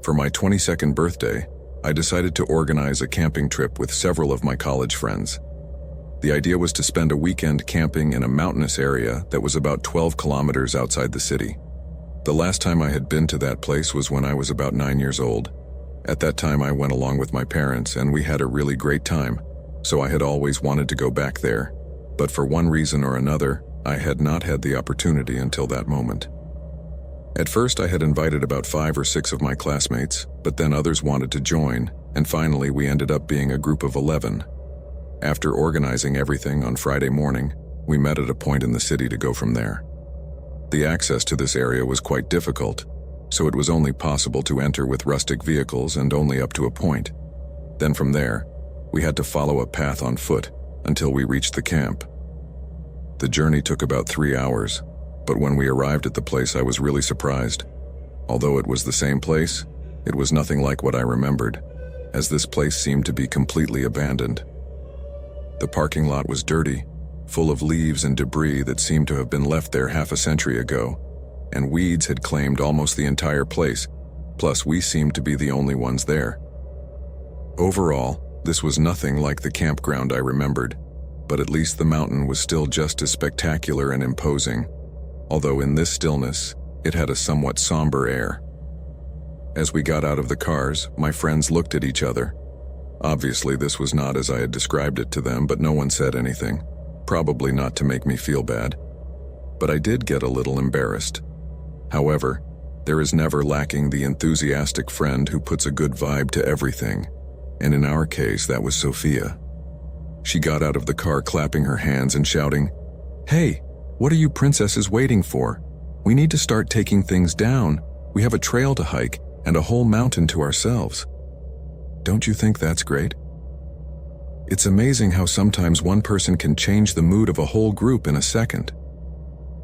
For my 22nd birthday, I decided to organize a camping trip with several of my college friends. The idea was to spend a weekend camping in a mountainous area that was about 12 kilometers outside the city. The last time I had been to that place was when I was about 9 years old. At that time I went along with my parents and we had a really great time, so I had always wanted to go back there. But for one reason or another, I had not had the opportunity until that moment. At first I had invited about 5 or 6 of my classmates, but then others wanted to join, and finally we ended up being a group of 11. After organizing everything on Friday morning, we met at a point in the city to go from there. The access to this area was quite difficult, so it was only possible to enter with rustic vehicles and only up to a point. Then from there, we had to follow a path on foot until we reached the camp. The journey took about 3 hours, but when we arrived at the place I was really surprised. Although it was the same place, it was nothing like what I remembered, as this place seemed to be completely abandoned. The parking lot was dirty, full of leaves and debris that seemed to have been left there half a century ago, and weeds had claimed almost the entire place, plus we seemed to be the only ones there. Overall, this was nothing like the campground I remembered, but at least the mountain was still just as spectacular and imposing, although in this stillness, it had a somewhat somber air. As we got out of the cars, my friends looked at each other. Obviously, this was not as I had described it to them, but no one said anything, probably not to make me feel bad. But I did get a little embarrassed. However, there is never lacking the enthusiastic friend who puts a good vibe to everything, and in our case, that was Sophia. She got out of the car clapping her hands and shouting, "Hey, what are you princesses waiting for? We need to start taking things down. We have a trail to hike and a whole mountain to ourselves." Don't you think that's great? It's amazing how sometimes one person can change the mood of a whole group in a second.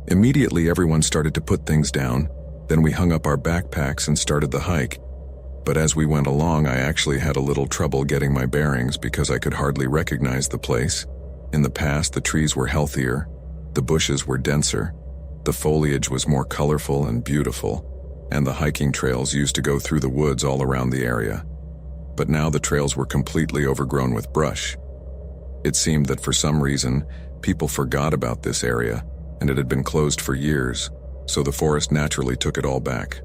Immediately everyone started to put things down, then we hung up our backpacks and started the hike. But as we went along, I actually had a little trouble getting my bearings because I could hardly recognize the place. In the past, the trees were healthier, the bushes were denser, the foliage was more colorful and beautiful, and the hiking trails used to go through the woods all around the area. But now the trails were completely overgrown with brush. It seemed that for some reason, people forgot about this area, and it had been closed for years, so the forest naturally took it all back.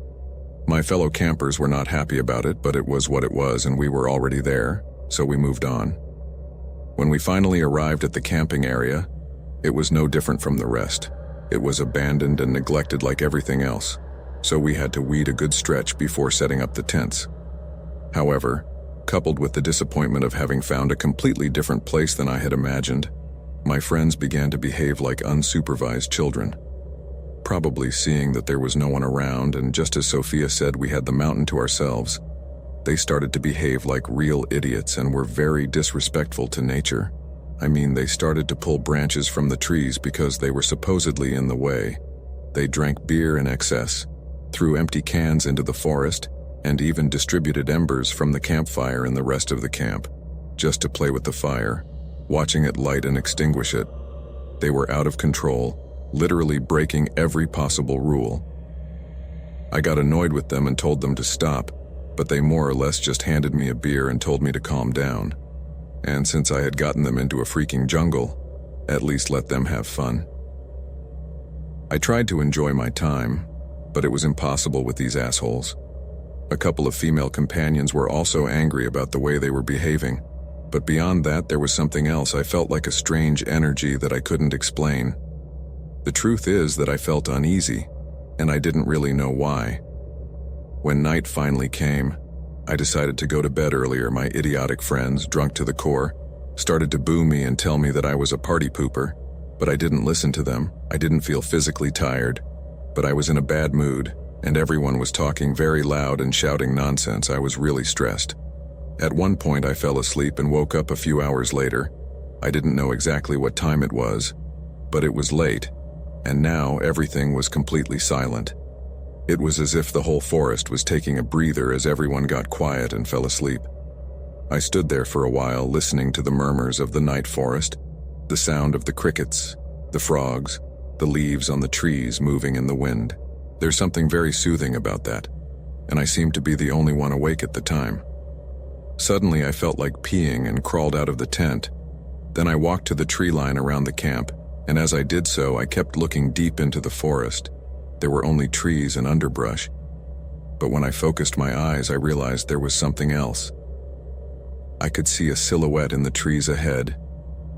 My fellow campers were not happy about it, but it was what it was and we were already there, so we moved on. When we finally arrived at the camping area, it was no different from the rest. It was abandoned and neglected like everything else, so we had to weed a good stretch before setting up the tents. However, coupled with the disappointment of having found a completely different place than I had imagined, my friends began to behave like unsupervised children. Probably seeing that there was no one around, and just as Sophia said, we had the mountain to ourselves, they started to behave like real idiots and were very disrespectful to nature. I mean, they started to pull branches from the trees because they were supposedly in the way. They drank beer in excess, threw empty cans into the forest, and even distributed embers from the campfire in the rest of the camp, just to play with the fire, watching it light and extinguish it. They were out of control, literally breaking every possible rule. I got annoyed with them and told them to stop, but they more or less just handed me a beer and told me to calm down. And since I had gotten them into a freaking jungle, at least let them have fun. I tried to enjoy my time, but it was impossible with these assholes. A couple of female companions were also angry about the way they were behaving, but beyond that there was something else. I felt like a strange energy that I couldn't explain. The truth is that I felt uneasy, and I didn't really know why. When night finally came, I decided to go to bed earlier. My idiotic friends, drunk to the core, started to boo me and tell me that I was a party pooper, but I didn't listen to them. I didn't feel physically tired, but I was in a bad mood, and everyone was talking very loud and shouting nonsense. I was really stressed. At one point I fell asleep and woke up a few hours later. I didn't know exactly what time it was, but it was late, and now everything was completely silent. It was as if the whole forest was taking a breather as everyone got quiet and fell asleep. I stood there for a while listening to the murmurs of the night forest, the sound of the crickets, the frogs, the leaves on the trees moving in the wind. There's something very soothing about that. and I seemed to be the only one awake at the time. Suddenly I felt like peeing and crawled out of the tent. Then I walked to the tree line around the camp, and as I did so, I kept looking deep into the forest. There were only trees and underbrush. But when I focused my eyes, I realized there was something else. I could see a silhouette in the trees ahead.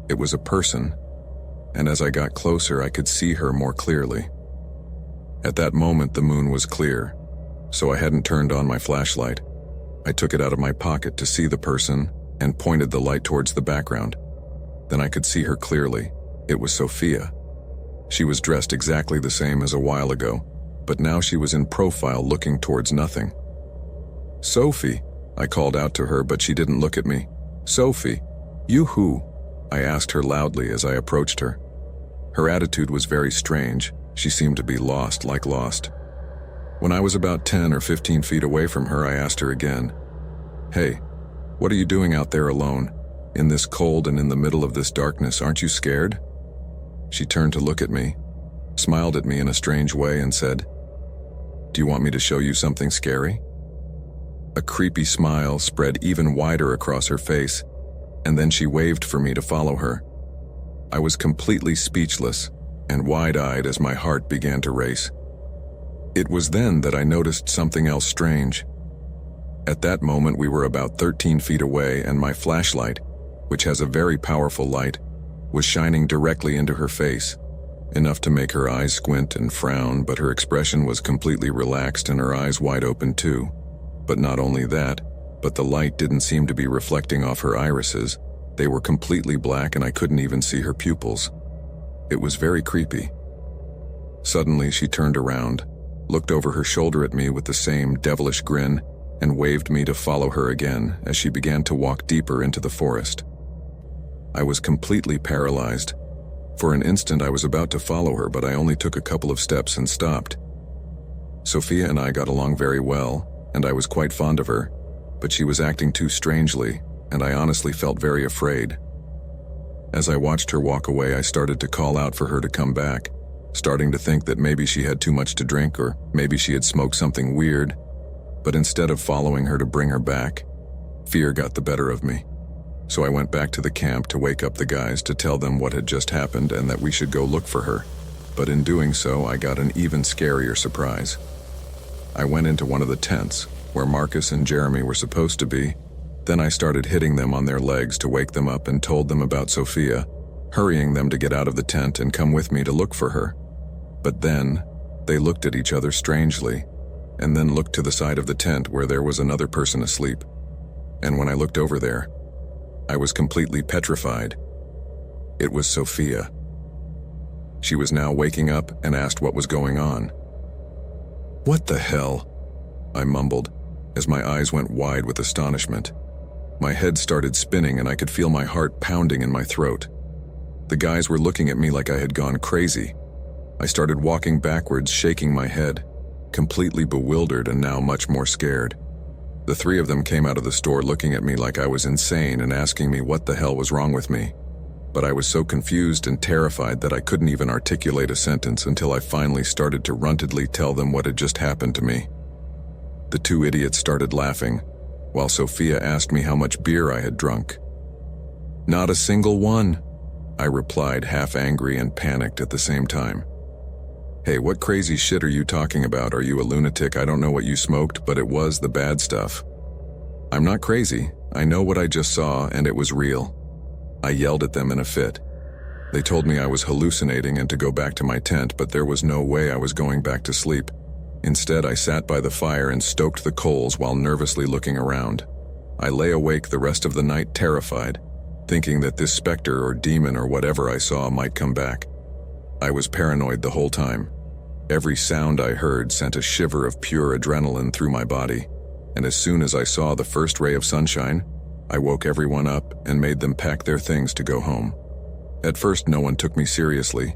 It was a person, and as I got closer, I could see her more clearly. At that moment, the moon was clear, so I hadn't turned on my flashlight. I took it out of my pocket to see the person and pointed the light towards the background. Then I could see her clearly. It was Sophia. She was dressed exactly the same as a while ago, but now she was in profile looking towards nothing. "Sophie," I called out to her, but she didn't look at me. "Sophie, you who?" I asked her loudly as I approached her. Her attitude was very strange. She seemed to be lost. When I was about 10 or 15 feet away from her, I asked her again, "Hey, what are you doing out there alone? In this cold and in the middle of this darkness, aren't you scared?" She turned to look at me, smiled at me in a strange way, and said, "Do you want me to show you something scary?" A creepy smile spread even wider across her face, and then she waved for me to follow her. I was completely speechless and wide-eyed as my heart began to race. It was then that I noticed something else strange. At that moment, we were about 13 feet away, and my flashlight, which has a very powerful light, was shining directly into her face, enough to make her eyes squint and frown, but her expression was completely relaxed and her eyes wide open too. But not only that, but the light didn't seem to be reflecting off her irises. They were completely black and I couldn't even see her pupils. It was very creepy. Suddenly she turned around, looked over her shoulder at me with the same devilish grin, and waved me to follow her again as she began to walk deeper into the forest. I was completely paralyzed. For an instant I was about to follow her, but I only took a couple of steps and stopped. Sophia and I got along very well, and I was quite fond of her, but she was acting too strangely, and I honestly felt very afraid. As I watched her walk away, I started to call out for her to come back, starting to think that maybe she had too much to drink or maybe she had smoked something weird. But instead of following her to bring her back, fear got the better of me. So I went back to the camp to wake up the guys to tell them what had just happened and that we should go look for her. But in doing so, I got an even scarier surprise. I went into one of the tents, where Marcus and Jeremy were supposed to be. Then I started hitting them on their legs to wake them up and told them about Sophia, hurrying them to get out of the tent and come with me to look for her. But then, they looked at each other strangely, and then looked to the side of the tent where there was another person asleep. And when I looked over there, I was completely petrified. It was Sophia. She was now waking up and asked what was going on. "What the hell?" I mumbled, as my eyes went wide with astonishment. My head started spinning and I could feel my heart pounding in my throat. The guys were looking at me like I had gone crazy. I started walking backwards, shaking my head, completely bewildered and now much more scared. The three of them came out of the store looking at me like I was insane and asking me what the hell was wrong with me. But I was so confused and terrified that I couldn't even articulate a sentence until I finally started to runtedly tell them what had just happened to me. The two idiots started laughing, while Sophia asked me how much beer I had drunk. "Not a single one," I replied, half angry and panicked at the same time. "Hey, what crazy shit are you talking about? Are you a lunatic? I don't know what you smoked, but it was the bad stuff." "I'm not crazy. I know what I just saw, and it was real." I yelled at them in a fit. They told me I was hallucinating and to go back to my tent, but there was no way I was going back to sleep. Instead, I sat by the fire and stoked the coals while nervously looking around. I lay awake the rest of the night terrified, thinking that this specter or demon or whatever I saw might come back. I was paranoid the whole time. Every sound I heard sent a shiver of pure adrenaline through my body, and as soon as I saw the first ray of sunshine, I woke everyone up and made them pack their things to go home. At first, no one took me seriously.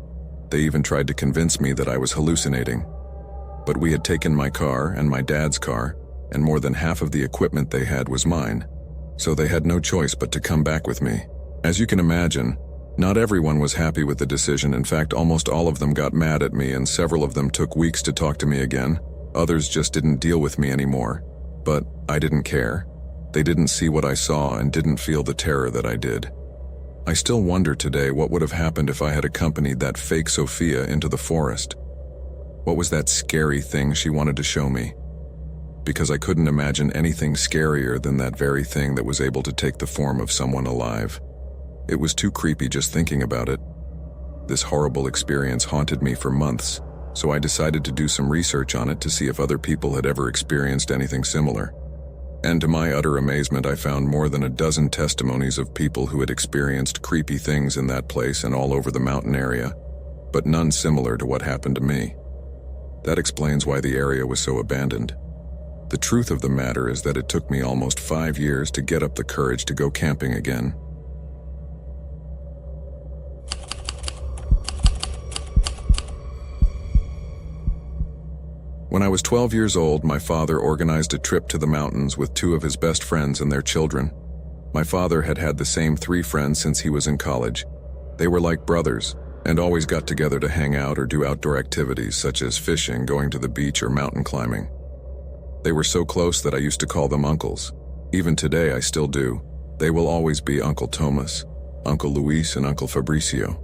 They even tried to convince me that I was hallucinating. But we had taken my car and my dad's car, and more than half of the equipment they had was mine, so they had no choice but to come back with me. As you can imagine, not everyone was happy with the decision. In fact, almost all of them got mad at me, and several of them took weeks to talk to me again. Others just didn't deal with me anymore, but I didn't care. They didn't see what I saw and didn't feel the terror that I did. I still wonder today what would have happened if I had accompanied that fake Sophia into the forest. What was that scary thing she wanted to show me? Because I couldn't imagine anything scarier than that very thing that was able to take the form of someone alive. It was too creepy just thinking about it. This horrible experience haunted me for months, so I decided to do some research on it to see if other people had ever experienced anything similar. And to my utter amazement, I found more than a dozen testimonies of people who had experienced creepy things in that place and all over the mountain area, but none similar to what happened to me. That explains why the area was so abandoned. The truth of the matter is that it took me almost 5 years to get up the courage to go camping again. When I was 12 years old, my father organized a trip to the mountains with 2 of his best friends and their children. My father had had the same 3 friends since he was in college. They were like brothers, and always got together to hang out or do outdoor activities such as fishing, going to the beach, or mountain climbing. They were so close that I used to call them uncles. Even today I still do. They will always be Uncle Thomas, Uncle Luis, and Uncle Fabricio.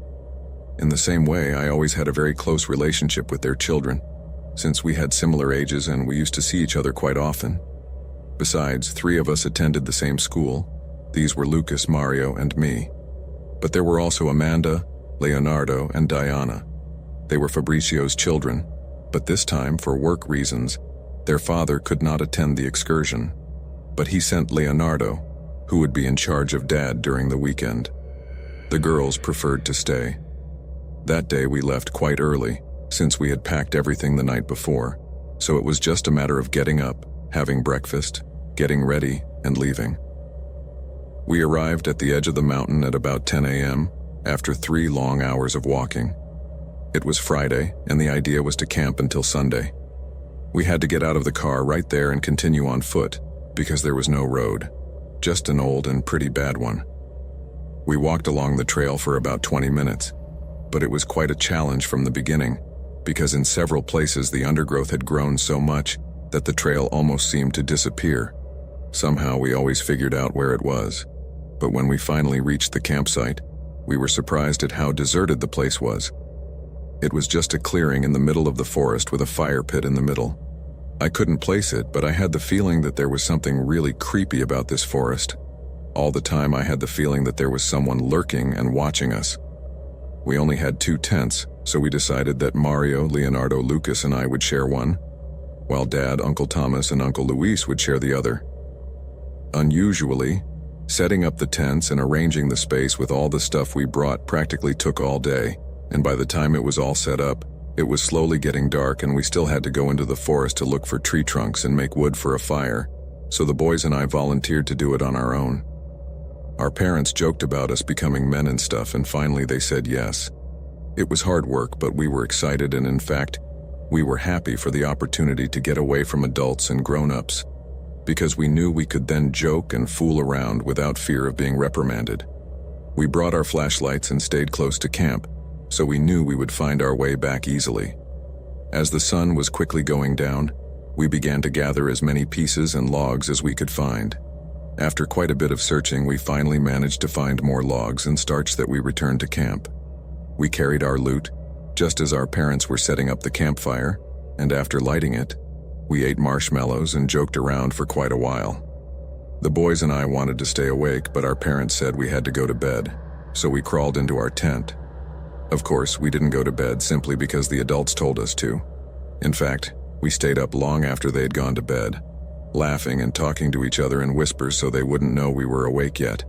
In the same way, I always had a very close relationship with their children, since we had similar ages and we used to see each other quite often. Besides, 3 of us attended the same school. These were Lucas, Mario, and me. But there were also Amanda, Leonardo, and Diana. They were Fabricio's children, but this time, for work reasons, their father could not attend the excursion. But he sent Leonardo, who would be in charge of Dad during the weekend. The girls preferred to stay. That day we left quite early, since we had packed everything the night before, so it was just a matter of getting up, having breakfast, getting ready, and leaving. We arrived at the edge of the mountain at about 10 a.m., after 3 long hours of walking. It was Friday, and the idea was to camp until Sunday. We had to get out of the car right there and continue on foot, because there was no road, just an old and pretty bad one. We walked along the trail for about 20 minutes, but it was quite a challenge from the beginning, because in several places the undergrowth had grown so much that the trail almost seemed to disappear. Somehow we always figured out where it was, but when we finally reached the campsite, we were surprised at how deserted the place was. It was just a clearing in the middle of the forest with a fire pit in the middle. I couldn't place it, but I had the feeling that there was something really creepy about this forest. All the time I had the feeling that there was someone lurking and watching us. We only had 2 tents, so we decided that Mario, Leonardo, Lucas, and I would share one, while Dad, Uncle Thomas, and Uncle Luis would share the other. Unusually, setting up the tents and arranging the space with all the stuff we brought practically took all day, and by the time it was all set up, it was slowly getting dark and we still had to go into the forest to look for tree trunks and make wood for a fire, so the boys and I volunteered to do it on our own. Our parents joked about us becoming men and stuff, and finally they said yes. It was hard work, but we were excited, and in fact, we were happy for the opportunity to get away from adults and grown-ups, because we knew we could then joke and fool around without fear of being reprimanded. We brought our flashlights and stayed close to camp, so we knew we would find our way back easily. As the sun was quickly going down, we began to gather as many pieces and logs as we could find. After quite a bit of searching, we finally managed to find more logs and starch that we returned to camp. We carried our loot, just as our parents were setting up the campfire, and after lighting it, we ate marshmallows and joked around for quite a while. The boys and I wanted to stay awake, but our parents said we had to go to bed, so we crawled into our tent. Of course, we didn't go to bed simply because the adults told us to. In fact, we stayed up long after they had gone to bed, laughing and talking to each other in whispers so they wouldn't know we were awake yet.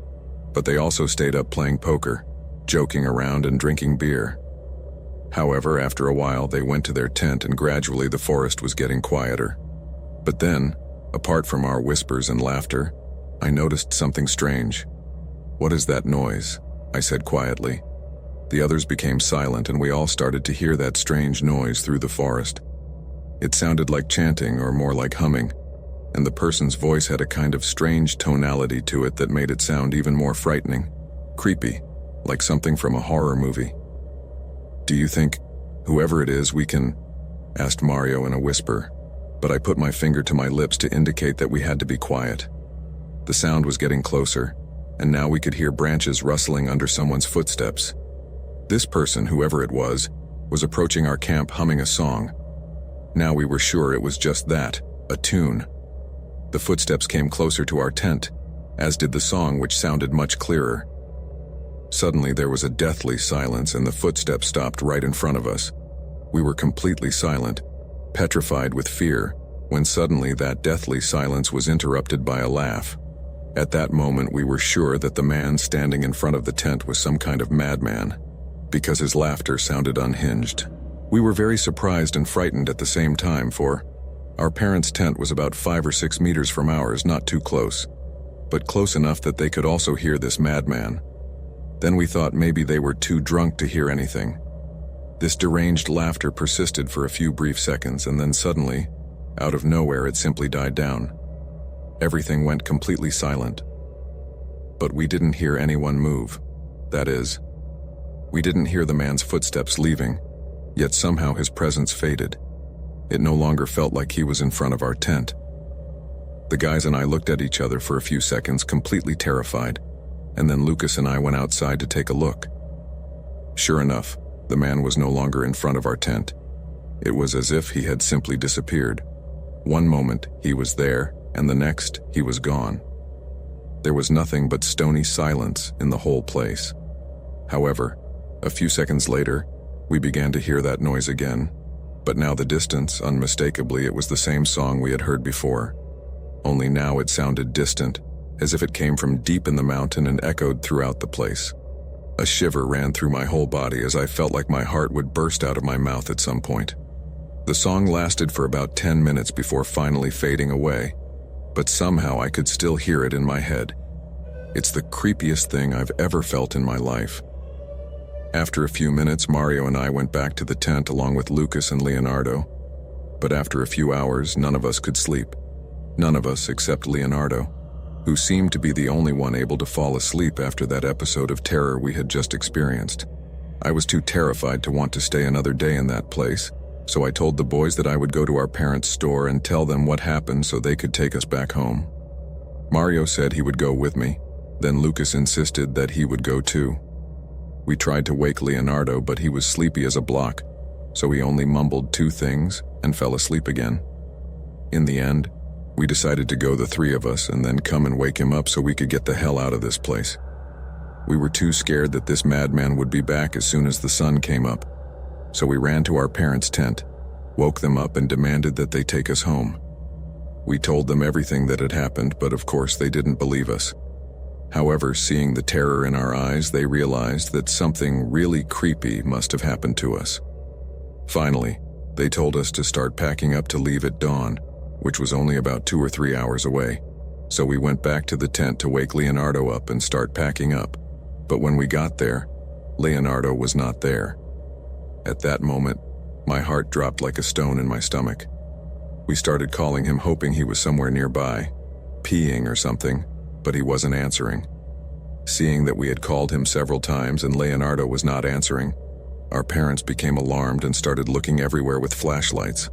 But they also stayed up playing poker, joking around and drinking beer. However, after a while, they went to their tent and gradually the forest was getting quieter. But then, apart from our whispers and laughter, I noticed something strange. "What is that noise?" I said quietly. The others became silent and we all started to hear that strange noise through the forest. It sounded like chanting, or more like humming, and the person's voice had a kind of strange tonality to it that made it sound even more frightening, creepy, like something from a horror movie. "Do you think, whoever it is, we can?" asked Mario in a whisper. but I put my finger to my lips to indicate that we had to be quiet. The sound was getting closer, and now we could hear branches rustling under someone's footsteps. This person, whoever it was approaching our camp humming a song. Now we were sure it was just that, a tune. The footsteps came closer to our tent, as did the song, which sounded much clearer. Suddenly there was a deathly silence and the footsteps stopped right in front of us. We were completely silent, petrified with fear, when suddenly that deathly silence was interrupted by a laugh. At that moment we were sure that the man standing in front of the tent was some kind of madman, because his laughter sounded unhinged. We were very surprised and frightened at the same time, for our parents' tent was about 5 or 6 meters from ours, not too close, but close enough that they could also hear this madman. Then we thought maybe they were too drunk to hear anything. This deranged laughter persisted for a few brief seconds, and then suddenly, out of nowhere, it simply died down. Everything went completely silent. But we didn't hear anyone move. That is, we didn't hear the man's footsteps leaving, yet somehow his presence faded. It no longer felt like he was in front of our tent. The guys and I looked at each other for a few seconds, completely terrified, and then Lucas and I went outside to take a look. Sure enough, the man was no longer in front of our tent. It was as if he had simply disappeared. One moment he was there, and the next he was gone. There was nothing but stony silence in the whole place. However, a few seconds later, we began to hear that noise again, but now the distance, unmistakably, it was the same song we had heard before. Only now it sounded distant, as if it came from deep in the mountain and echoed throughout the place. A shiver ran through my whole body as I felt like my heart would burst out of my mouth at some point. The song lasted for about 10 minutes before finally fading away, but somehow I could still hear it in my head. It's the creepiest thing I've ever felt in my life. After a few minutes, Mario and I went back to the tent along with Lucas and Leonardo, but after a few hours, none of us could sleep. None of us except Leonardo, who seemed to be the only one able to fall asleep after that episode of terror we had just experienced. I was too terrified to want to stay another day in that place, so I told the boys that I would go to our parents' store and tell them what happened so they could take us back home. Mario said he would go with me, then Lucas insisted that he would go too. We tried to wake Leonardo, but he was sleepy as a block, so he only mumbled 2 things and fell asleep again. In the end, we decided to go, the 3 of us, and then come and wake him up so we could get the hell out of this place. We were too scared that this madman would be back as soon as the sun came up, so we ran to our parents' tent, woke them up, and demanded that they take us home. We told them everything that had happened, but of course they didn't believe us. However, seeing the terror in our eyes, they realized that something really creepy must have happened to us. Finally, they told us to start packing up to leave at dawn, which was only about 2 or 3 hours away. So we went back to the tent to wake Leonardo up and start packing up. But when we got there, Leonardo was not there. At that moment, my heart dropped like a stone in my stomach. We started calling him, hoping he was somewhere nearby, peeing or something, but he wasn't answering. Seeing that we had called him several times and Leonardo was not answering, our parents became alarmed and started looking everywhere with flashlights.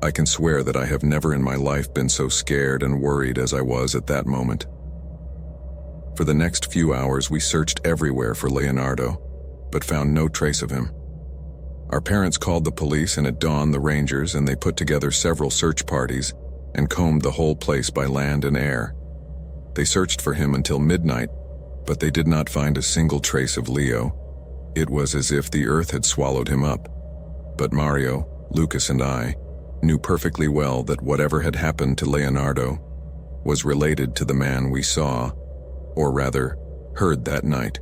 I can swear that I have never in my life been so scared and worried as I was at that moment. For the next few hours, we searched everywhere for Leonardo, but found no trace of him. Our parents called the police, and at dawn the rangers, and they put together several search parties and combed the whole place by land and air. They searched for him until midnight, but they did not find a single trace of Leo. It was as if the earth had swallowed him up. But Mario, Lucas, and I knew perfectly well that whatever had happened to Leonardo was related to the man we saw, or rather, heard that night.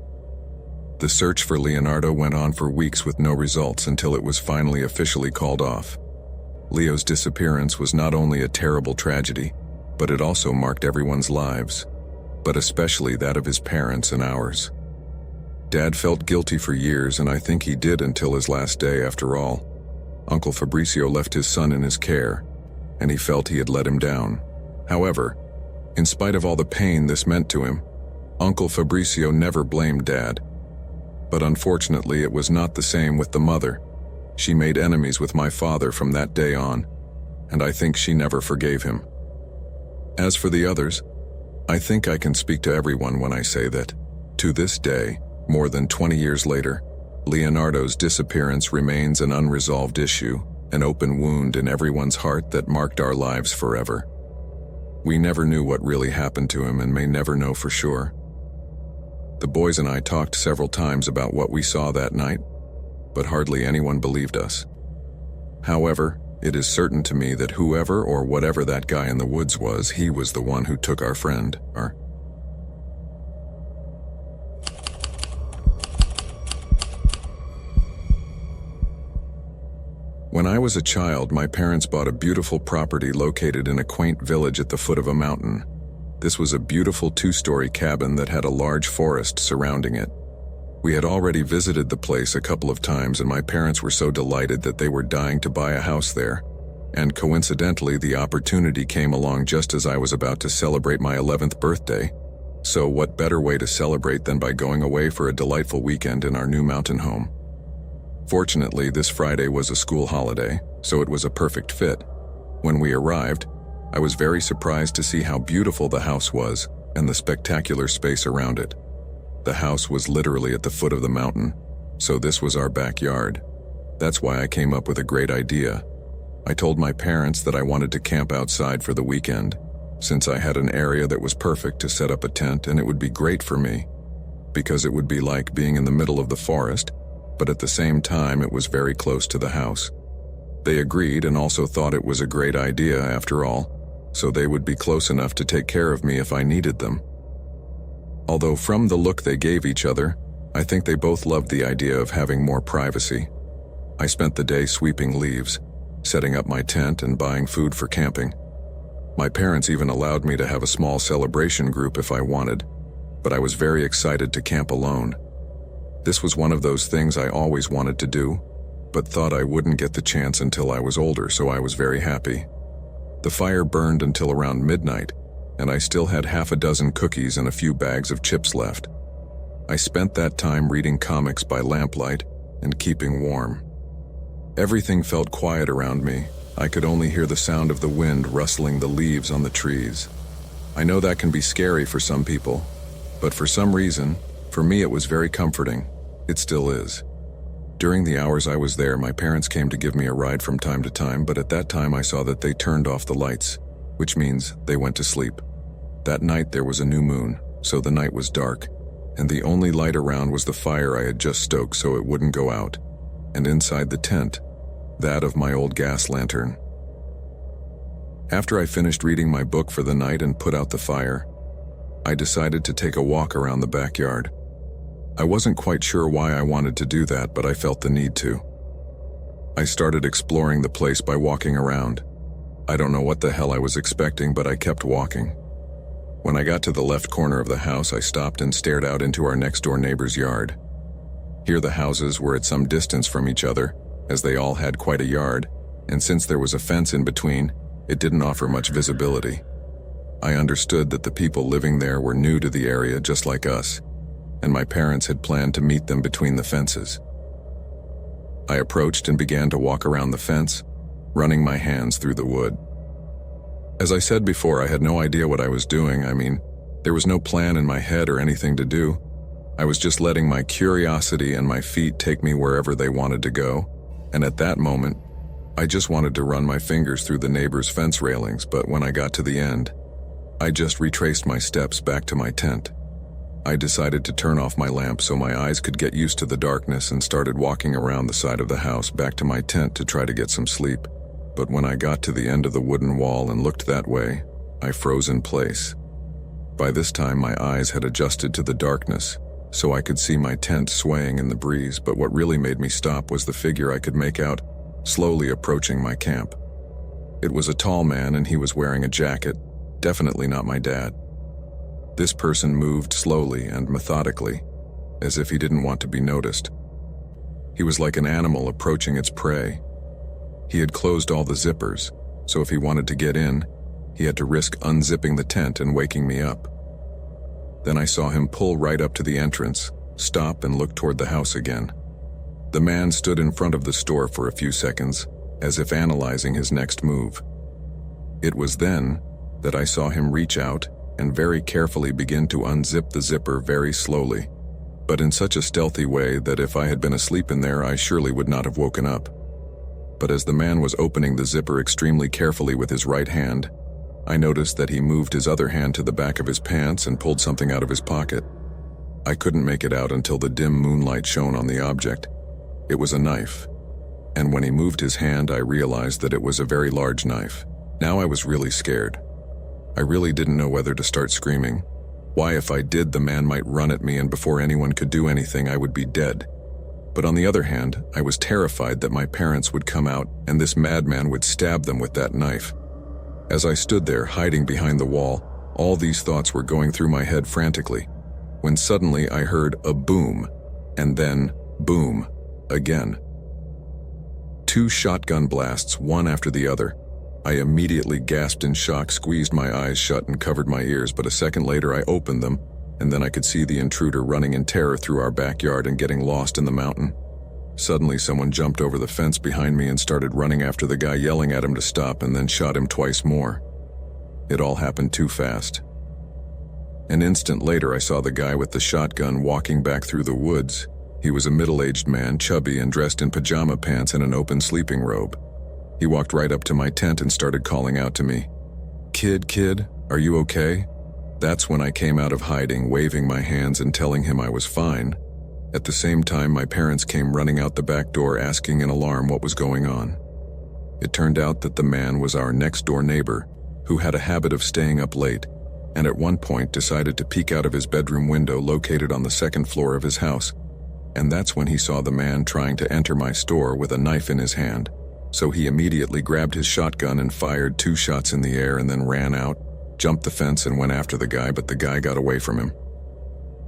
The search for Leonardo went on for weeks with no results until it was finally officially called off. Leo's disappearance was not only a terrible tragedy, but it also marked everyone's lives, but especially that of his parents and ours. Dad felt guilty for years, and I think he did until his last day after all. Uncle Fabrizio left his son in his care, and he felt he had let him down. However, in spite of all the pain this meant to him, Uncle Fabrizio never blamed Dad. But unfortunately, it was not the same with the mother. She made enemies with my father from that day on, and I think she never forgave him. As for the others, I think I can speak to everyone when I say that, to this day, more than 20 years later, Leonardo's disappearance remains an unresolved issue, an open wound in everyone's heart that marked our lives forever. We never knew what really happened to him and may never know for sure. The boys and I talked several times about what we saw that night, but hardly anyone believed us. However, it is certain to me that whoever or whatever that guy in the woods was, he was the one who took our friend, When I was a child, my parents bought a beautiful property located in a quaint village at the foot of a mountain. This was a beautiful 2-story cabin that had a large forest surrounding it. We had already visited the place a couple of times, and my parents were so delighted that they were dying to buy a house there. And coincidentally, the opportunity came along just as I was about to celebrate my 11th birthday. So what better way to celebrate than by going away for a delightful weekend in our new mountain home? Fortunately, this Friday was a school holiday, so it was a perfect fit. When we arrived, I was very surprised to see how beautiful the house was and the spectacular space around it. The house was literally at the foot of the mountain, so this was our backyard. That's why I came up with a great idea. I told my parents that I wanted to camp outside for the weekend, since I had an area that was perfect to set up a tent, and it would be great for me, because it would be like being in the middle of the forest, but at the same time it was very close to the house. They agreed and also thought it was a great idea after all, so they would be close enough to take care of me if I needed them. Although from the look they gave each other, I think they both loved the idea of having more privacy. I spent the day sweeping leaves, setting up my tent, and buying food for camping. My parents even allowed me to have a small celebration group if I wanted, but I was very excited to camp alone. This was one of those things I always wanted to do, but thought I wouldn't get the chance until I was older, so I was very happy. The fire burned until around midnight, and I still had half a dozen cookies and a few bags of chips left. I spent that time reading comics by lamplight and keeping warm. Everything felt quiet around me. I could only hear the sound of the wind rustling the leaves on the trees. I know that can be scary for some people, but for some reason, for me it was very comforting. It still is. During the hours I was there, my parents came to give me a ride from time to time, but at that time I saw that they turned off the lights, which means they went to sleep. That night there was a new moon, so the night was dark, and the only light around was the fire I had just stoked so it wouldn't go out, and inside the tent, that of my old gas lantern. After I finished reading my book for the night and put out the fire, I decided to take a walk around the backyard. I wasn't quite sure why I wanted to do that, but I felt the need to. I started exploring the place by walking around. I don't know what the hell I was expecting, but I kept walking. When I got to the left corner of the house, I stopped and stared out into our next-door neighbor's yard. Here the houses were at some distance from each other, as they all had quite a yard, and since there was a fence in between, it didn't offer much visibility. I understood that the people living there were new to the area just like us, and my parents had planned to meet them between the fences. I approached and began to walk around the fence, running my hands through the wood. As I said before, I had no idea what I was doing. There was no plan in my head or anything to do. I was just letting my curiosity and my feet take me wherever they wanted to go, and at that moment, I just wanted to run my fingers through the neighbor's fence railings, but when I got to the end, I just retraced my steps back to my tent. I decided to turn off my lamp so my eyes could get used to the darkness and started walking around the side of the house back to my tent to try to get some sleep. But when I got to the end of the wooden wall and looked that way, I froze in place. By this time, my eyes had adjusted to the darkness, so I could see my tent swaying in the breeze, but what really made me stop was the figure I could make out, slowly approaching my camp. It was a tall man and he was wearing a jacket, definitely not my dad. This person moved slowly and methodically, as if he didn't want to be noticed. He was like an animal approaching its prey. He had closed all the zippers, so if he wanted to get in, he had to risk unzipping the tent and waking me up. Then I saw him pull right up to the entrance, stop and look toward the house again. The man stood in front of the store for a few seconds, as if analyzing his next move. It was then that I saw him reach out and very carefully begin to unzip the zipper very slowly, but in such a stealthy way that if I had been asleep in there, I surely would not have woken up. But as the man was opening the zipper extremely carefully with his right hand, I noticed that he moved his other hand to the back of his pants and pulled something out of his pocket. I couldn't make it out until the dim moonlight shone on the object. It was a knife, and when he moved his hand, I realized that it was a very large knife. Now I was really scared. I really didn't know whether to start screaming. Why, if I did, the man might run at me, and before anyone could do anything, I would be dead. But on the other hand, I was terrified that my parents would come out and this madman would stab them with that knife. As I stood there, hiding behind the wall, all these thoughts were going through my head frantically, when suddenly I heard a boom, and then boom, again. 2 shotgun blasts, one after the other. I immediately gasped in shock, squeezed my eyes shut and covered my ears, but a second later I opened them, and then I could see the intruder running in terror through our backyard and getting lost in the mountain. Suddenly someone jumped over the fence behind me and started running after the guy, yelling at him to stop, and then shot him twice more. It all happened too fast. An instant later I saw the guy with the shotgun walking back through the woods. He was a middle-aged man, chubby and dressed in pajama pants and an open sleeping robe. He walked right up to my tent and started calling out to me, Kid, are you okay?" That's when I came out of hiding, waving my hands and telling him I was fine. At the same time, my parents came running out the back door, asking in alarm what was going on. It turned out that the man was our next-door neighbor, who had a habit of staying up late, and at one point decided to peek out of his bedroom window located on the second floor of his house. And that's when he saw the man trying to enter my store with a knife in his hand. So he immediately grabbed his shotgun and fired 2 shots in the air and then ran out, jumped the fence and went after the guy, but the guy got away from him.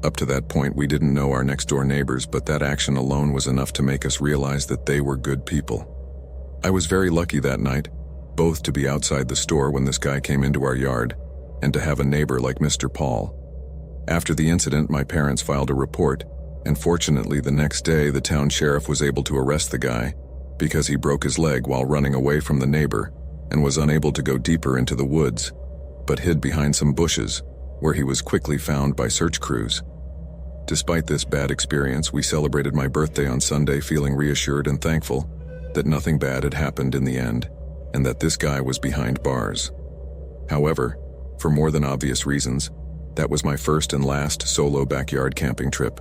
Up to that point, we didn't know our next-door neighbors, but that action alone was enough to make us realize that they were good people. I was very lucky that night, both to be outside the store when this guy came into our yard, and to have a neighbor like Mr. Paul. After the incident, my parents filed a report, and fortunately the next day the town sheriff was able to arrest the guy because he broke his leg while running away from the neighbor and was unable to go deeper into the woods, but hid behind some bushes, where he was quickly found by search crews. Despite this bad experience, we celebrated my birthday on Sunday feeling reassured and thankful that nothing bad had happened in the end, and that this guy was behind bars. However, for more than obvious reasons, that was my first and last solo backyard camping trip.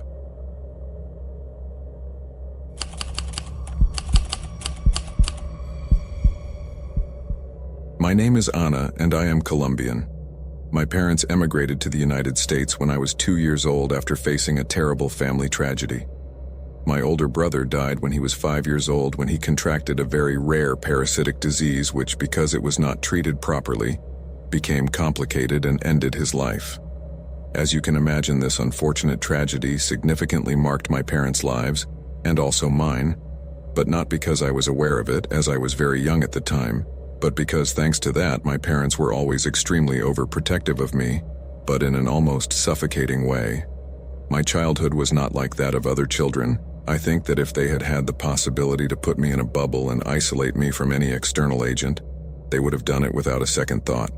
My name is Anna, and I am Colombian. My parents emigrated to the United States when I was 2 years old after facing a terrible family tragedy. My older brother died when he was 5 years old when he contracted a very rare parasitic disease which, because it was not treated properly, became complicated and ended his life. As you can imagine, this unfortunate tragedy significantly marked my parents' lives, and also mine, but not because I was aware of it, as I was very young at the time, but because thanks to that, my parents were always extremely overprotective of me, but in an almost suffocating way. My childhood was not like that of other children. I think that if they had had the possibility to put me in a bubble and isolate me from any external agent, they would have done it without a second thought.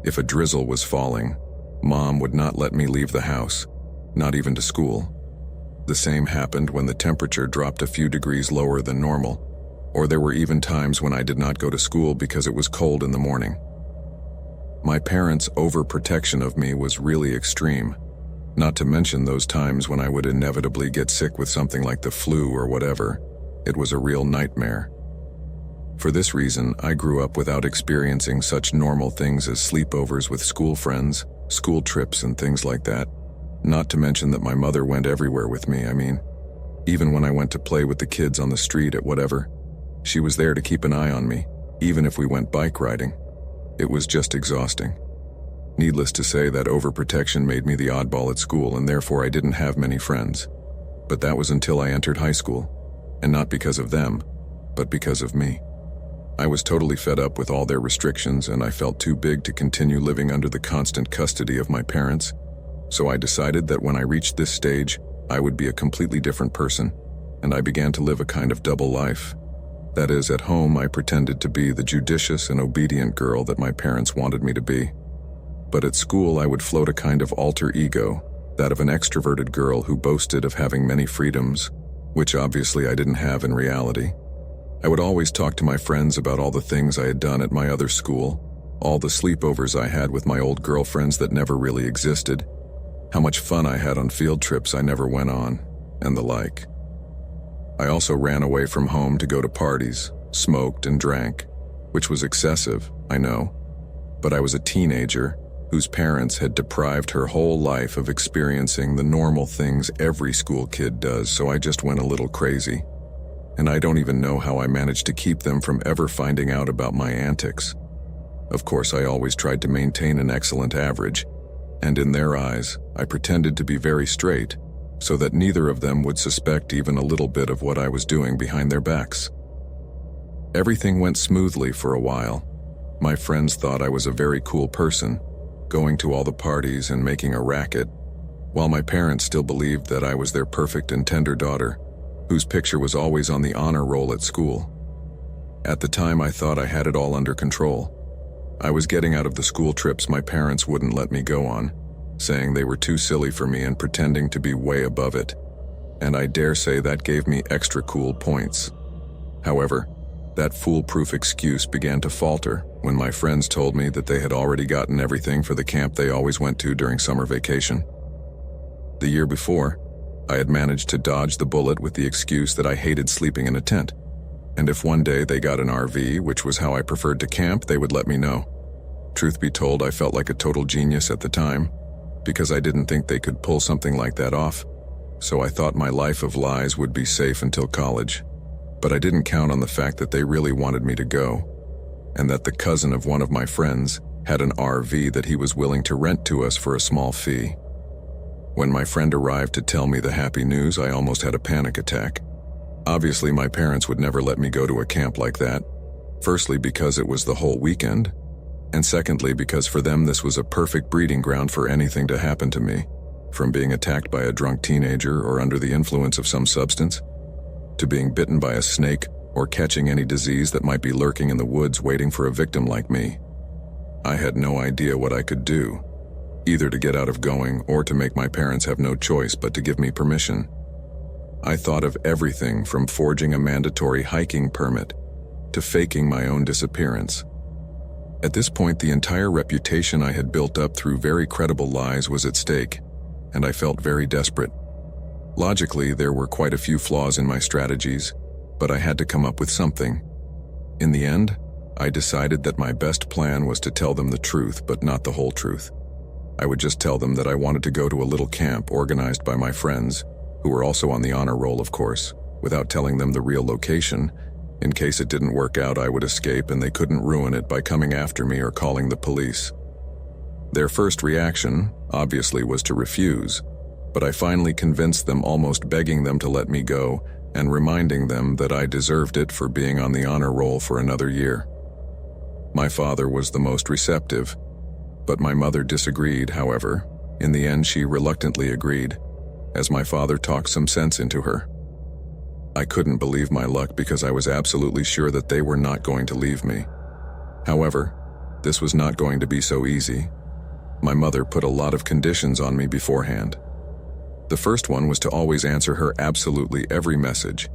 If a drizzle was falling, Mom would not let me leave the house, not even to school. The same happened when the temperature dropped a few degrees lower than normal, or there were even times when I did not go to school because it was cold in the morning. My parents' overprotection of me was really extreme, not to mention those times when I would inevitably get sick with something like the flu or whatever. It was a real nightmare. For this reason, I grew up without experiencing such normal things as sleepovers with school friends, school trips and things like that. Not to mention that my mother went everywhere with me. Even when I went to play with the kids on the street at whatever, she was there to keep an eye on me, even if we went bike riding. It was just exhausting. Needless to say, that overprotection made me the oddball at school, and therefore I didn't have many friends. But that was until I entered high school, and not because of them, but because of me. I was totally fed up with all their restrictions, and I felt too big to continue living under the constant custody of my parents, so I decided that when I reached this stage, I would be a completely different person, and I began to live a kind of double life. That is, at home I pretended to be the judicious and obedient girl that my parents wanted me to be. But at school I would float a kind of alter ego, that of an extroverted girl who boasted of having many freedoms, which obviously I didn't have in reality. I would always talk to my friends about all the things I had done at my other school, all the sleepovers I had with my old girlfriends that never really existed, how much fun I had on field trips I never went on, and the like. I also ran away from home to go to parties, smoked and drank, which was excessive, I know, but I was a teenager whose parents had deprived her whole life of experiencing the normal things every school kid does, so I just went a little crazy. And I don't even know how I managed to keep them from ever finding out about my antics. Of course, I always tried to maintain an excellent average, and in their eyes, I pretended to be very straight, so that neither of them would suspect even a little bit of what I was doing behind their backs. Everything went smoothly for a while. My friends thought I was a very cool person, going to all the parties and making a racket, while my parents still believed that I was their perfect and tender daughter, whose picture was always on the honor roll at school. At the time, I thought I had it all under control. I was getting out of the school trips my parents wouldn't let me go on, saying they were too silly for me and pretending to be way above it, and I dare say that gave me extra cool points. However, that foolproof excuse began to falter when my friends told me that they had already gotten everything for the camp they always went to during summer vacation. The year before, I had managed to dodge the bullet with the excuse that I hated sleeping in a tent, and if one day they got an RV, which was how I preferred to camp, they would let me know. Truth be told, I felt like a total genius at the time, because I didn't think they could pull something like that off, so I thought my life of lies would be safe until college. But I didn't count on the fact that they really wanted me to go, and that the cousin of one of my friends had an RV that he was willing to rent to us for a small fee. When my friend arrived to tell me the happy news, I almost had a panic attack. Obviously, my parents would never let me go to a camp like that, firstly because it was the whole weekend, and secondly because for them this was a perfect breeding ground for anything to happen to me, from being attacked by a drunk teenager or under the influence of some substance, to being bitten by a snake or catching any disease that might be lurking in the woods waiting for a victim like me. I had no idea what I could do, either to get out of going or to make my parents have no choice but to give me permission. I thought of everything from forging a mandatory hiking permit to faking my own disappearance. At this point, the entire reputation I had built up through very credible lies was at stake, and I felt very desperate. Logically, there were quite a few flaws in my strategies, but I had to come up with something. In the end, I decided that my best plan was to tell them the truth, but not the whole truth. I would just tell them that I wanted to go to a little camp organized by my friends, who were also on the honor roll, of course, without telling them the real location. In case it didn't work out, I would escape and they couldn't ruin it by coming after me or calling the police. Their first reaction, obviously, was to refuse, but I finally convinced them, almost begging them to let me go and reminding them that I deserved it for being on the honor roll for another year. My father was the most receptive, but my mother disagreed. However, in the end she reluctantly agreed, as my father talked some sense into her. I couldn't believe my luck because I was absolutely sure that they were not going to leave me. However, this was not going to be so easy. My mother put a lot of conditions on me beforehand. The first one was to always answer her absolutely every message,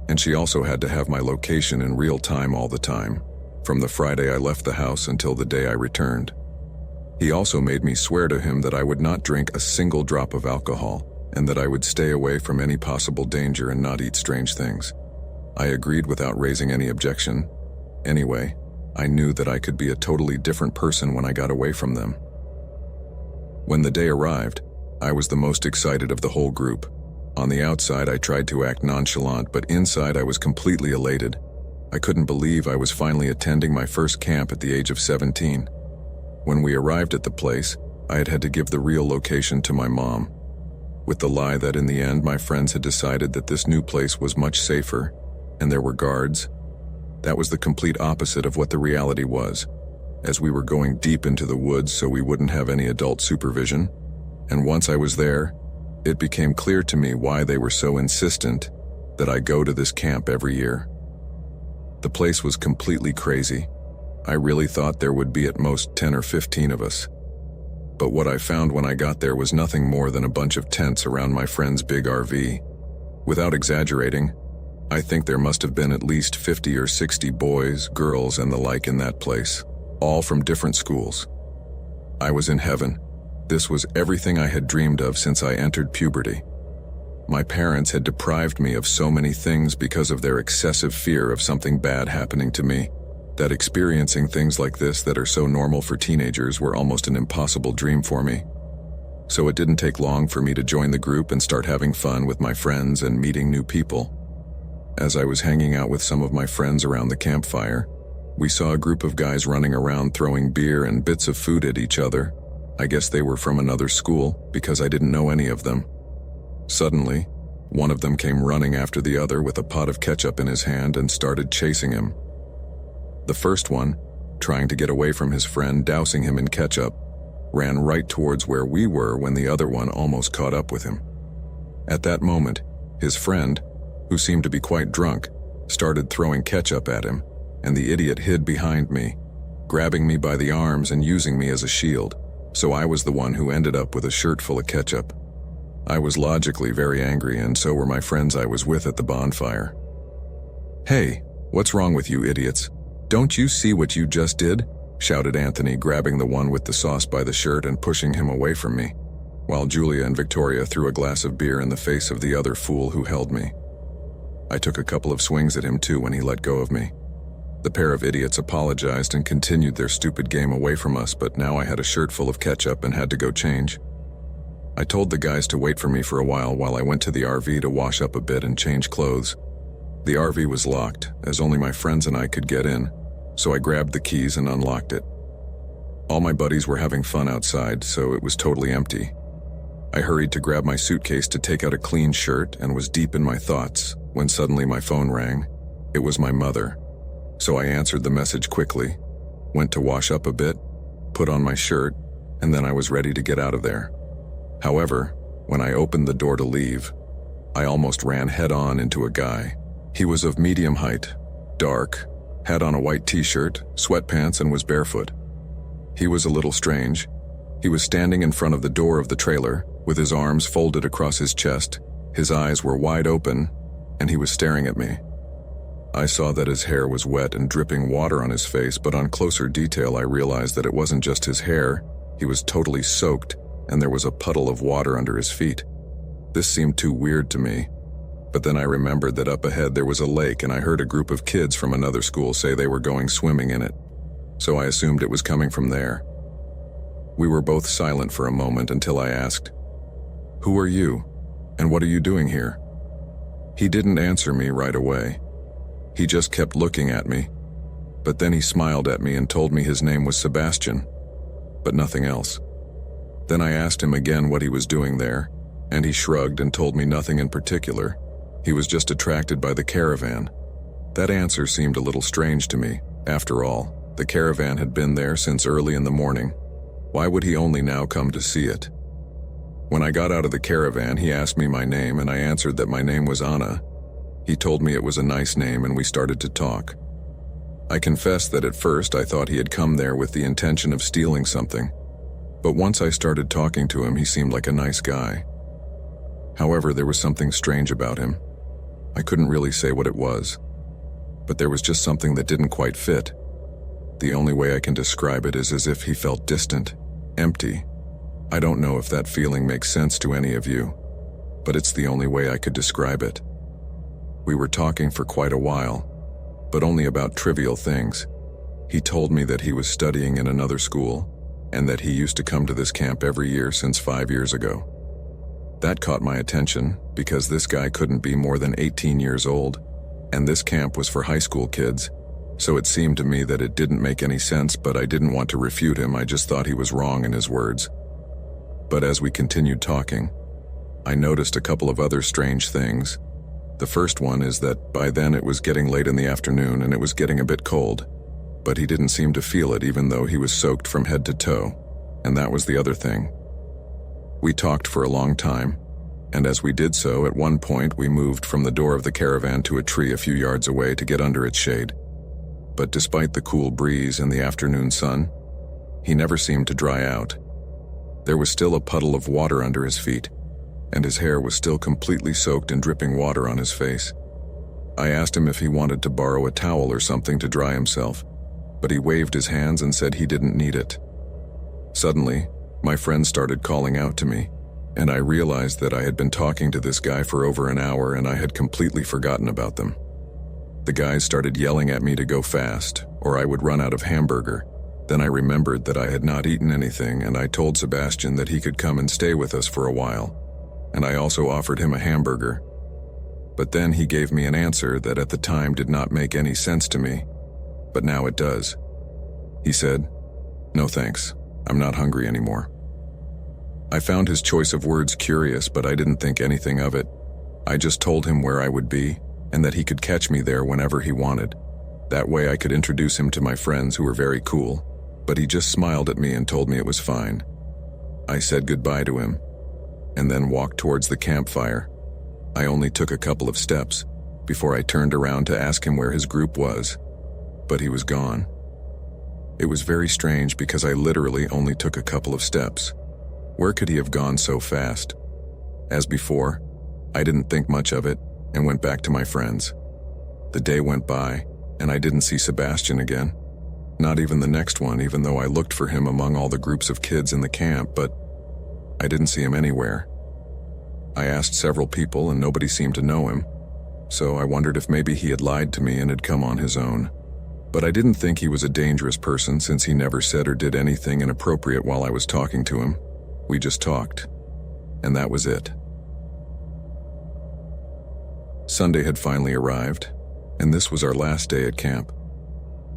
and she also had to have my location in real time all the time, from the Friday I left the house until the day I returned. He also made me swear to him that I would not drink a single drop of alcohol, and that I would stay away from any possible danger and not eat strange things. I agreed without raising any objection. Anyway, I knew that I could be a totally different person when I got away from them. When the day arrived, I was the most excited of the whole group. On the outside, I tried to act nonchalant, but inside I was completely elated. I couldn't believe I was finally attending my first camp at the age of 17. When we arrived at the place, I had to give the real location to my mom, with the lie that in the end my friends had decided that this new place was much safer, and there were guards. That was the complete opposite of what the reality was, as we were going deep into the woods so we wouldn't have any adult supervision, and once I was there, it became clear to me why they were so insistent that I go to this camp every year. The place was completely crazy. I really thought there would be at most 10 or 15 of us. But what I found when I got there was nothing more than a bunch of tents around my friend's big RV. Without exaggerating, I think there must have been at least 50 or 60 boys, girls, and the like in that place, all from different schools. I was in heaven. This was everything I had dreamed of since I entered puberty. My parents had deprived me of so many things because of their excessive fear of something bad happening to me, that experiencing things like this that are so normal for teenagers were almost an impossible dream for me. So it didn't take long for me to join the group and start having fun with my friends and meeting new people. As I was hanging out with some of my friends around the campfire, we saw a group of guys running around throwing beer and bits of food at each other. I guess they were from another school because I didn't know any of them. Suddenly, one of them came running after the other with a pot of ketchup in his hand and started chasing him. The first one, trying to get away from his friend dousing him in ketchup, ran right towards where we were when the other one almost caught up with him. At that moment, his friend, who seemed to be quite drunk, started throwing ketchup at him, and the idiot hid behind me, grabbing me by the arms and using me as a shield, so I was the one who ended up with a shirt full of ketchup. I was logically very angry, and so were my friends I was with at the bonfire. "Hey, what's wrong with you idiots? Don't you see what you just did?" shouted Anthony, grabbing the one with the sauce by the shirt and pushing him away from me, while Julia and Victoria threw a glass of beer in the face of the other fool who held me. I took a couple of swings at him too when he let go of me. The pair of idiots apologized and continued their stupid game away from us, but now I had a shirt full of ketchup and had to go change. I told the guys to wait for me for a while I went to the RV to wash up a bit and change clothes. The RV was locked, as only my friends and I could get in, so I grabbed the keys and unlocked it. All my buddies were having fun outside, so it was totally empty. I hurried to grab my suitcase to take out a clean shirt and was deep in my thoughts when suddenly my phone rang. It was my mother. So I answered the message quickly, went to wash up a bit, put on my shirt, and then I was ready to get out of there. However, when I opened the door to leave, I almost ran head-on into a guy. He was of medium height, dark, had on a white t-shirt, sweatpants, and was barefoot. He was a little strange. He was standing in front of the door of the trailer, with his arms folded across his chest, his eyes were wide open, and he was staring at me. I saw that his hair was wet and dripping water on his face, but on closer detail I realized that it wasn't just his hair, he was totally soaked, and there was a puddle of water under his feet. This seemed too weird to me, but then I remembered that up ahead there was a lake and I heard a group of kids from another school say they were going swimming in it, so I assumed it was coming from there. We were both silent for a moment until I asked, "Who are you, and what are you doing here?" He didn't answer me right away. He just kept looking at me, but then he smiled at me and told me his name was Sebastian, but nothing else. Then I asked him again what he was doing there, and he shrugged and told me nothing in particular. He was just attracted by the caravan. That answer seemed a little strange to me. After all, the caravan had been there since early in the morning. Why would he only now come to see it? When I got out of the caravan, he asked me my name, and I answered that my name was Anna. He told me it was a nice name, and we started to talk. I confess that at first I thought he had come there with the intention of stealing something, but once I started talking to him, he seemed like a nice guy. However, there was something strange about him. I couldn't really say what it was, but there was just something that didn't quite fit. The only way I can describe it is as if he felt distant, empty. I don't know if that feeling makes sense to any of you, but it's the only way I could describe it. We were talking for quite a while, but only about trivial things. He told me that he was studying in another school, and that he used to come to this camp every year since 5 years ago. That caught my attention because this guy couldn't be more than 18 years old, and this camp was for high school kids, so it seemed to me that it didn't make any sense, but I didn't want to refute him. I just thought he was wrong in his words. But as we continued talking, I noticed a couple of other strange things. The first one is that by then it was getting late in the afternoon and it was getting a bit cold, but he didn't seem to feel it even though he was soaked from head to toe, and that was the other thing. We talked for a long time, and as we did so, at one point we moved from the door of the caravan to a tree a few yards away to get under its shade. but despite the cool breeze and the afternoon sun, he never seemed to dry out. There was still a puddle of water under his feet, and his hair was still completely soaked in dripping water on his face. I asked him if he wanted to borrow a towel or something to dry himself, but he waved his hands and said he didn't need it. Suddenly, my friends started calling out to me, and I realized that I had been talking to this guy for over an hour and I had completely forgotten about them. The guys started yelling at me to go fast, or I would run out of hamburger. Then I remembered that I had not eaten anything, and I told Sebastian that he could come and stay with us for a while, and I also offered him a hamburger. But then he gave me an answer that at the time did not make any sense to me, but now it does. He said, "No thanks, I'm not hungry anymore." I found his choice of words curious, but I didn't think anything of it. I just told him where I would be, and that he could catch me there whenever he wanted. That way I could introduce him to my friends who were very cool, but he just smiled at me and told me it was fine. I said goodbye to him, and then walked towards the campfire. I only took a couple of steps before I turned around to ask him where his group was, but he was gone. It was very strange because I literally only took a couple of steps. Where could he have gone so fast? As before, I didn't think much of it and went back to my friends. The day went by, and I didn't see Sebastian again. Not even the next one, even though I looked for him among all the groups of kids in the camp, but I didn't see him anywhere. I asked several people and nobody seemed to know him, so I wondered if maybe he had lied to me and had come on his own. But I didn't think he was a dangerous person since he never said or did anything inappropriate while I was talking to him. We just talked, and that was it. Sunday had finally arrived, and this was our last day at camp.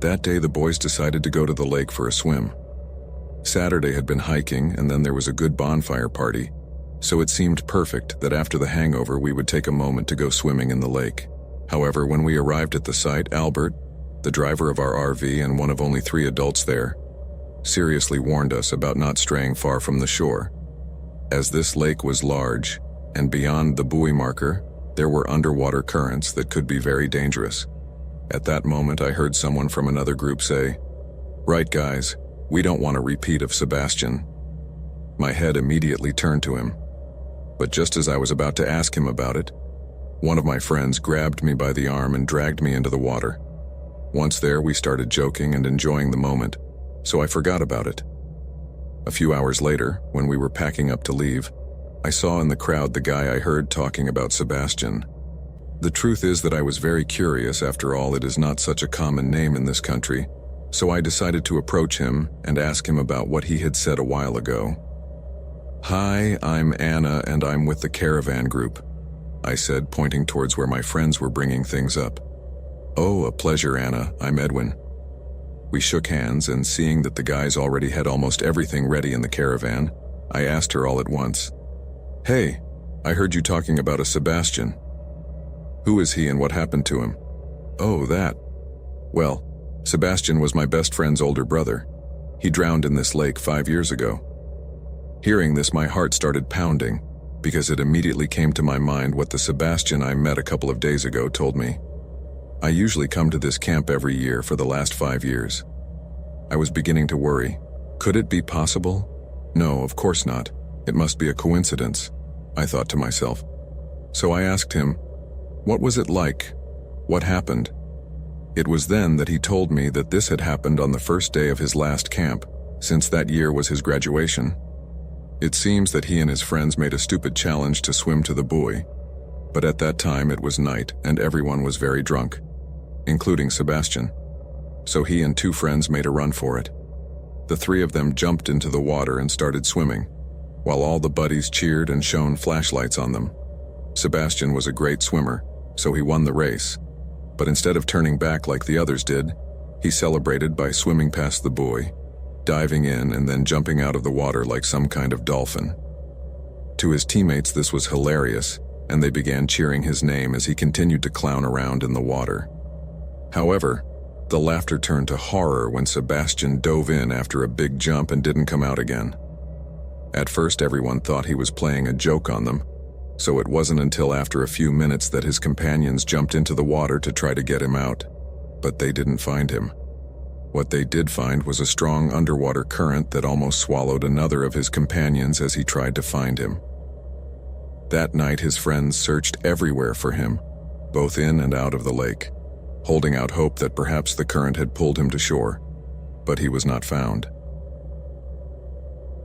That day the boys decided to go to the lake for a swim. Saturday had been hiking, and then there was a good bonfire party, so it seemed perfect that after the hangover we would take a moment to go swimming in the lake. However, when we arrived at the site, Albert, the driver of our RV and one of only 3 adults there, seriously warned us about not straying far from the shore. As this lake was large, and beyond the buoy marker, there were underwater currents that could be very dangerous. At that moment, I heard someone from another group say, "Right guys, we don't want a repeat of Sebastian." My head immediately turned to him. But just as I was about to ask him about it, one of my friends grabbed me by the arm and dragged me into the water. Once there, we started joking and enjoying the moment, so I forgot about it. A few hours later, when we were packing up to leave, I saw in the crowd the guy I heard talking about Sebastian. The truth is that I was very curious. After all, it is not such a common name in this country, so I decided to approach him and ask him about what he had said a while ago. "Hi, I'm Anna and I'm with the caravan group," I said, pointing towards where my friends were bringing things up. "Oh, a pleasure, Anna. I'm Edwin." We shook hands, and seeing that the guys already had almost everything ready in the caravan, I asked her all at once, "Hey, I heard you talking about a Sebastian. Who is he and what happened to him?" "Oh, that. Well, Sebastian was my best friend's older brother. He drowned in this lake 5 years ago." Hearing this, my heart started pounding, because it immediately came to my mind what the Sebastian I met a couple of days ago told me. I usually come to this camp every year for the last 5 years. I was beginning to worry. Could it be possible? No, of course not. It must be a coincidence, I thought to myself. So I asked him, what was it like? What happened? It was then that he told me that this had happened on the first day of his last camp, since that year was his graduation. It seems that he and his friends made a stupid challenge to swim to the buoy, but at that time it was night and everyone was very drunk, including Sebastian. So he and 2 friends made a run for it. The 3 of them jumped into the water and started swimming, while all the buddies cheered and shone flashlights on them. Sebastian was a great swimmer, so he won the race. But instead of turning back like the others did, he celebrated by swimming past the buoy, diving in and then jumping out of the water like some kind of dolphin. To his teammates this was hilarious, and they began cheering his name as he continued to clown around in the water. However, the laughter turned to horror when Sebastian dove in after a big jump and didn't come out again. At first everyone thought he was playing a joke on them, so it wasn't until after a few minutes that his companions jumped into the water to try to get him out. but they didn't find him. What they did find was a strong underwater current that almost swallowed another of his companions as he tried to find him. That night, his friends searched everywhere for him, both in and out of the lake, holding out hope that perhaps the current had pulled him to shore, but he was not found.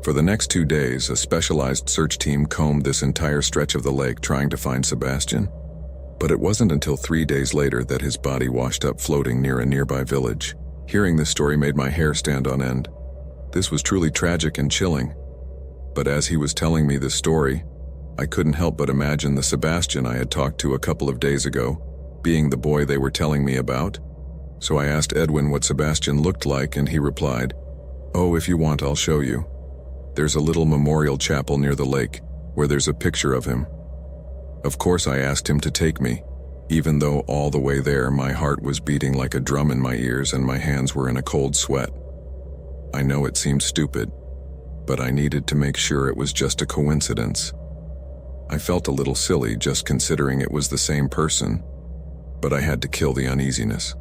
For the next 2 days, a specialized search team combed this entire stretch of the lake trying to find Sebastian, but it wasn't until 3 days later that his body washed up floating near a nearby village. Hearing this story made my hair stand on end. This was truly tragic and chilling, but as he was telling me this story, I couldn't help but imagine the Sebastian I had talked to a couple of days ago, being the boy they were telling me about. So I asked Edwin what Sebastian looked like, and he replied, "Oh, if you want, I'll show you. There's a little memorial chapel near the lake where there's a picture of him." Of course, I asked him to take me, even though all the way there my heart was beating like a drum in my ears and my hands were in a cold sweat. I know it seems stupid, but I needed to make sure it was just a coincidence. I felt a little silly just considering it was the same person, but I had to kill the uneasiness.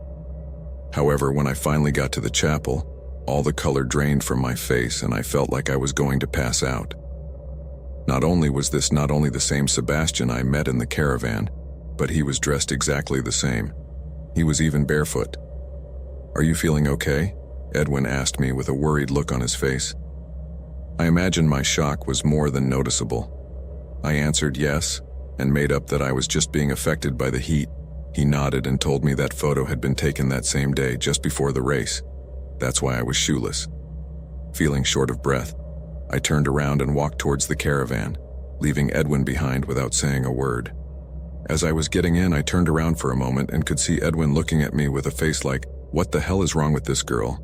However, when I finally got to the chapel, all the color drained from my face and I felt like I was going to pass out. Not only was this not only the same Sebastian I met in the caravan, but he was dressed exactly the same. He was even barefoot. "Are you feeling okay?" Edwin asked me with a worried look on his face. I imagine my shock was more than noticeable. I answered yes, and made up that I was just being affected by the heat. He nodded and told me that photo had been taken that same day, just before the race. That's why I was shoeless. Feeling short of breath, I turned around and walked towards the caravan, leaving Edwin behind without saying a word. As I was getting in, I turned around for a moment and could see Edwin looking at me with a face like, "What the hell is wrong with this girl?"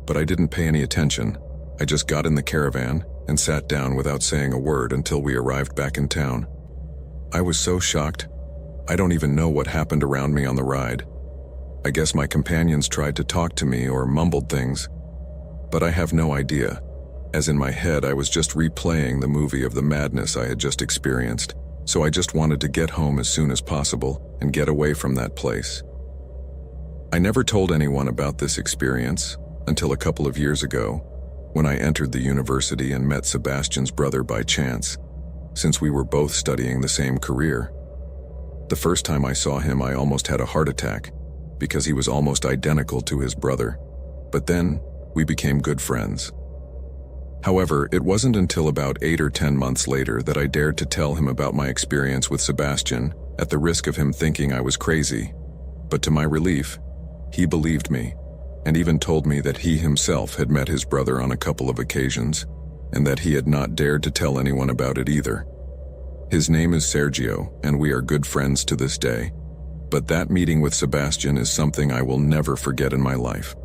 But I didn't pay any attention. I just got in the caravan and sat down without saying a word until we arrived back in town. I was so shocked. I don't even know what happened around me on the ride. I guess my companions tried to talk to me or mumbled things, but I have no idea, as in my head I was just replaying the movie of the madness I had just experienced, so I just wanted to get home as soon as possible and get away from that place. I never told anyone about this experience until a couple of years ago, when I entered the university and met Sebastian's brother by chance, since we were both studying the same career. The first time I saw him, I almost had a heart attack, because he was almost identical to his brother, but then we became good friends. However, it wasn't until about 8 or 10 months later that I dared to tell him about my experience with Sebastian, at the risk of him thinking I was crazy. But to my relief, he believed me, and even told me that he himself had met his brother on a couple of occasions, and that he had not dared to tell anyone about it either. His name is Sergio, and we are good friends to this day. But that meeting with Sebastian is something I will never forget in my life.